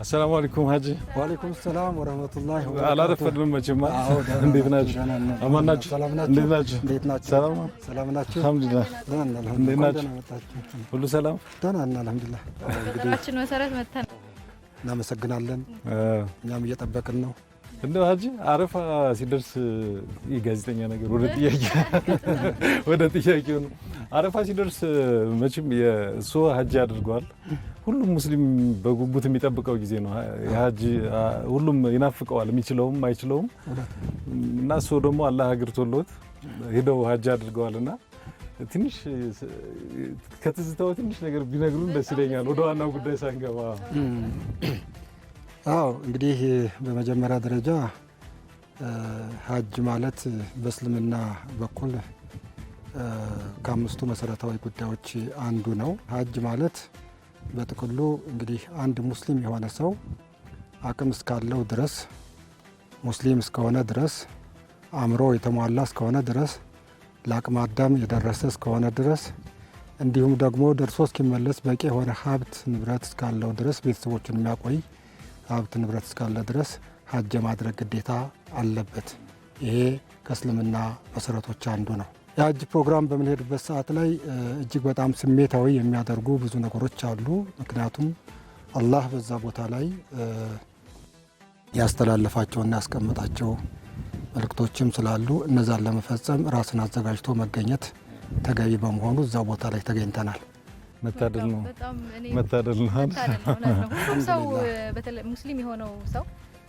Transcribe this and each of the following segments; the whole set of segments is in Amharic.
السلام عليكم حاجي. وعليكم السلام ورحمة الله وبركاته. على رفض المجمع. እንዴት ናችሁ? አማን ናችሁ? እንዴት ናችሁ? ሰላም ነው? ሰላም ናችሁ? አልሐምዱሊላህ። እንዴት ናችሁ? ሁሉ ሰላም? ደህና ነን አልሐምዱሊላህ። በጥራችን መሰረት መተን እናመሰግናለን። እኛም እየጠበቅን ነው። እንደው ሀጂ አረፋ ሲደርስ የጋዜጠኛ ነገር ወደ ጥያቄው ነው። አረፋ ሲደርስ መቼም የሱ ሀጂ አድርጓል። ሁሉም ሙስሊም በጉጉት የሚጠብቀው ጊዜ ነው። የሀጂ ሁሉም ይናፍቀዋል፣ የሚችለውም አይችለውም። እና እሱ ደግሞ አላህ አግርቶለት ሄደው ሀጂ አድርገዋልና ትንሽ ከትዝታው ትንሽ ነገር ቢነግሩን ደስ ይለኛል፣ ወደ ዋናው ጉዳይ ሳንገባ። አዎ እንግዲህ በመጀመሪያ ደረጃ ሀጅ ማለት በእስልምና በኩል ከአምስቱ መሰረታዊ ጉዳዮች አንዱ ነው። ሀጅ ማለት በጥቅሉ እንግዲህ አንድ ሙስሊም የሆነ ሰው አቅም እስካለው ድረስ፣ ሙስሊም እስከሆነ ድረስ፣ አእምሮ የተሟላ እስከሆነ ድረስ፣ ለአቅመ አዳም የደረሰ እስከሆነ ድረስ፣ እንዲሁም ደግሞ ደርሶ እስኪመለስ በቂ የሆነ ሀብት ንብረት እስካለው ድረስ፣ ቤተሰቦችን የሚያቆይ ሀብት ንብረት እስካለ ድረስ ሀጅ ማድረግ ግዴታ አለበት። ይሄ ከእስልምና መሰረቶች አንዱ ነው። የሀጅ ፕሮግራም በምንሄድበት ሰዓት ላይ እጅግ በጣም ስሜታዊ የሚያደርጉ ብዙ ነገሮች አሉ። ምክንያቱም አላህ በዛ ቦታ ላይ ያስተላለፋቸውና ያስቀመጣቸው መልእክቶችም ስላሉ እነዛን ለመፈጸም ራስን አዘጋጅቶ መገኘት ተገቢ በመሆኑ እዛ ቦታ ላይ ተገኝተናል። መታደል ነው። መታደል ነው። ሁሉም ሰው በተለይ ሙስሊም የሆነው ሰው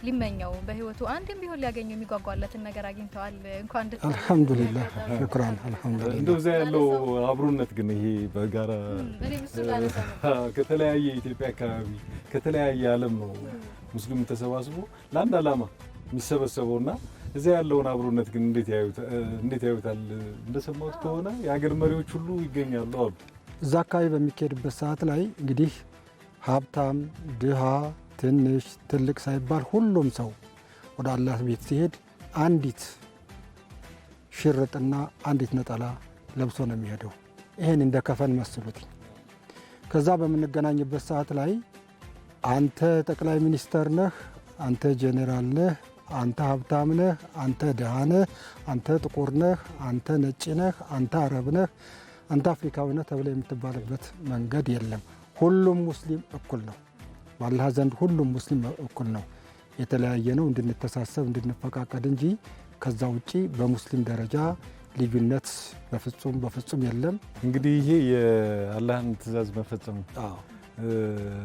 ሊመኘው በህይወቱ አንድም ቢሆን ሊያገኘው የሚጓጓለትን ነገር አግኝተዋል። እንኳን ደስ አልሐምዱሊላህ ሽክራን አልሐምዱሊላህ። እንደው እዚያ ያለው አብሮነት ግን ይሄ በጋራ ከተለያየ የኢትዮጵያ አካባቢ ከተለያየ ዓለም ነው ሙስሊሙ ተሰባስቦ ለአንድ ዓላማ የሚሰበሰበውና እዚያ ያለውን አብሮነት ግን እንዴት ያዩታል? እንደሰማሁት ከሆነ የሀገር መሪዎች ሁሉ ይገኛሉ አሉ። እዛ አካባቢ በሚካሄድበት ሰዓት ላይ እንግዲህ ሀብታም፣ ድሃ፣ ትንሽ፣ ትልቅ ሳይባል ሁሉም ሰው ወደ አላህ ቤት ሲሄድ አንዲት ሽርጥና አንዲት ነጠላ ለብሶ ነው የሚሄደው። ይሄን እንደ ከፈን መስሉት። ከዛ በምንገናኝበት ሰዓት ላይ አንተ ጠቅላይ ሚኒስተር ነህ፣ አንተ ጄኔራል ነህ፣ አንተ ሀብታም ነህ፣ አንተ ድሃ ነህ፣ አንተ ጥቁር ነህ፣ አንተ ነጭ ነህ፣ አንተ አረብ ነህ፣ አንተ አፍሪካዊ ነህ ተብለ የምትባልበት መንገድ የለም። ሁሉም ሙስሊም እኩል ነው። በአላህ ዘንድ ሁሉም ሙስሊም እኩል ነው። የተለያየ ነው እንድንተሳሰብ እንድንፈቃቀድ እንጂ ከዛ ውጪ በሙስሊም ደረጃ ልዩነት በፍጹም የለም። እንግዲህ ይሄ የአላህን ትእዛዝ መፈጸም ነው።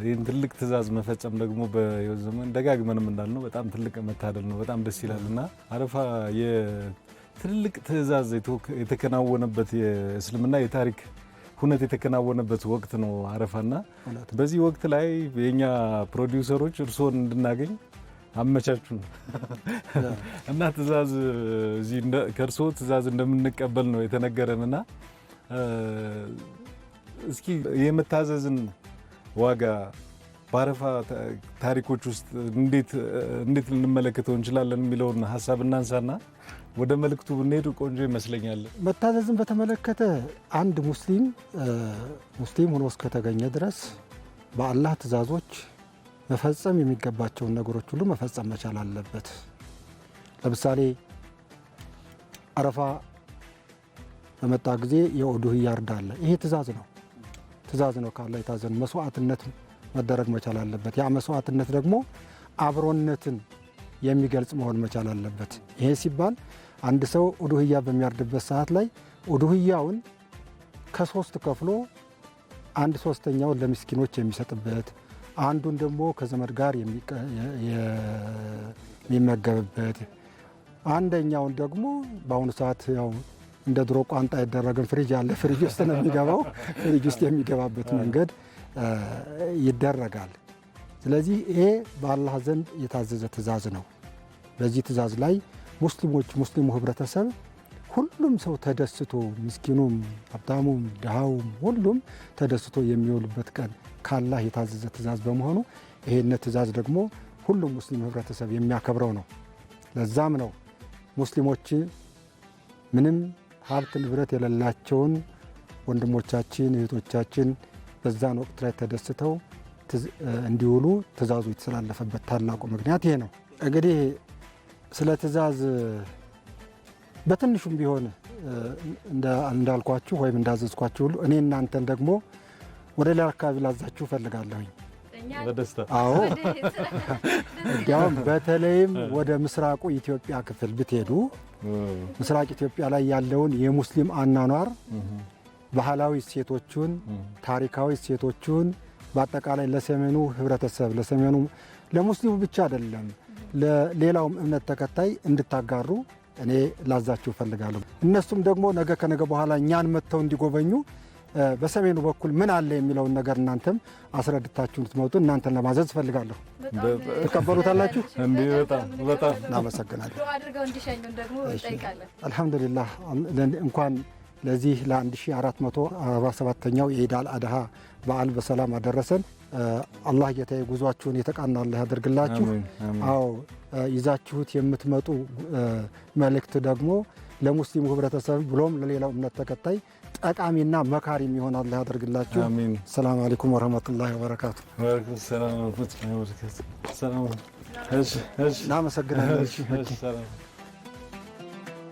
ይህን ትልቅ ትእዛዝ መፈጸም ደግሞ በህይወት ዘመን ደጋግመንም እንዳልነው በጣም ትልቅ መታደል ነው። በጣም ደስ ይላልና አረፋ ትልቅ ትእዛዝ የተከናወነበት የእስልምና የታሪክ ሁነት የተከናወነበት ወቅት ነው አረፋና በዚህ ወቅት ላይ የኛ ፕሮዲውሰሮች እርስዎን እንድናገኝ አመቻቹን እና ትእዛዝ እዚህ ከእርስዎ ትእዛዝ እንደምንቀበል ነው የተነገረንና እስኪ የመታዘዝን ዋጋ በአረፋ ታሪኮች ውስጥ እንዴት ልንመለከተው እንችላለን የሚለውን ሀሳብ እናንሳና ወደ መልእክቱ ብንሄድ ቆንጆ ይመስለኛል። መታዘዝን በተመለከተ አንድ ሙስሊም ሆኖ እስከተገኘ ድረስ በአላህ ትእዛዞች መፈጸም የሚገባቸውን ነገሮች ሁሉ መፈጸም መቻል አለበት። ለምሳሌ አረፋ በመጣ ጊዜ የኡዱህያ እርድ አለ። ይሄ ትእዛዝ ነው ከአላህ የታዘዘ መስዋዕትነት መደረግ መቻል አለበት። ያ መስዋዕትነት ደግሞ አብሮነትን የሚገልጽ መሆን መቻል አለበት። ይሄ ሲባል አንድ ሰው ኡዱህያ በሚያርድበት ሰዓት ላይ ኡዱህያውን ከሶስት ከፍሎ 1/3ኛውን ለምስኪኖች የሚሰጥበት፣ አንዱን ደግሞ ከዘመድ ጋር የሚመገብበት፣ አንደኛውን ደግሞ በአሁኑ ሰዓት ያው እንደ ድሮ ቋንጣ አይደረግም፣ ፍሪጅ አለ፣ ፍሪጅ ውስጥ ነው የሚገባው። ፍሪጅ ውስጥ የሚገባበት መንገድ ይደረጋል። ስለዚህ ይሄ በአላህ ዘንድ የታዘዘ ትእዛዝ ነው። በዚህ ትእዛዝ ላይ ሙስሊሙ ህብረተሰብ ሁሉም ሰው ተደስቶ ምስኪኑም፣ ሀብታሙም፣ ድሃውም ሁሉም ተደስቶ የሚውልበት ቀን ካላህ የታዘዘ ትእዛዝ በመሆኑ ይሄን ትእዛዝ ደግሞ ሁሉም ሙስሊም ህብረተሰብ የሚያከብረው ነው። ለዛም ነው ሙስሊሞች ምንም ሀብት ንብረት የሌላቸውን ወንድሞቻችን እህቶቻችን በዛን ወቅት ላይ ተደስተው እንዲውሉ ትእዛዙ የተላለፈበት ታላቁ ምክንያት ይሄ ነው። እንግዲህ ስለ ትእዛዝ በትንሹም ቢሆን እንዳልኳችሁ ወይም እንዳዘዝኳችሁ ሁሉ እኔ እናንተን ደግሞ ወደ ሌላ አካባቢ ላዛችሁ እፈልጋለሁኝ። በደስታ አዎ፣ እንዲያውም በተለይም ወደ ምስራቁ ኢትዮጵያ ክፍል ብትሄዱ ምስራቅ ኢትዮጵያ ላይ ያለውን የሙስሊም አኗኗር ባህላዊ እሴቶቹን፣ ታሪካዊ እሴቶቹን በአጠቃላይ ለሰሜኑ ህብረተሰብ ለሰሜኑ ለሙስሊሙ ብቻ አይደለም ለሌላውም እምነት ተከታይ እንድታጋሩ እኔ ላዛችሁ እፈልጋለሁ። እነሱም ደግሞ ነገ ከነገ በኋላ እኛን መጥተው እንዲጎበኙ በሰሜኑ በኩል ምን አለ የሚለውን ነገር እናንተም አስረድታችሁ እንድትመጡ እናንተን ለማዘዝ እፈልጋለሁ። ተቀበሉታላችሁ? እንዴ በጣም እናመሰግናለን። አድርገው እንዲሸኙን ደግሞ እንጠይቃለን። አልሐምዱሊላህ እንኳን ለዚህ ለ1447ኛው የኢድ አል አድሃ በዓል በሰላም አደረሰን። አላህ ጌታዬ ጉዟችሁን የተቃና አላህ ያደርግላችሁ። አዎ ይዛችሁት የምትመጡ መልእክት ደግሞ ለሙስሊሙ ህብረተሰብ ብሎም ለሌላው እምነት ተከታይ ጠቃሚና መካሪ የሚሆን አላህ ያደርግላችሁ። አሚን። ሰላም አለይኩም ወራህመቱላሂ ወበረካቱ። ወአለይኩም ሰላም ወራህመቱላሂ ወበረካቱ። ሰላም። እሺ፣ እናመሰግናለን።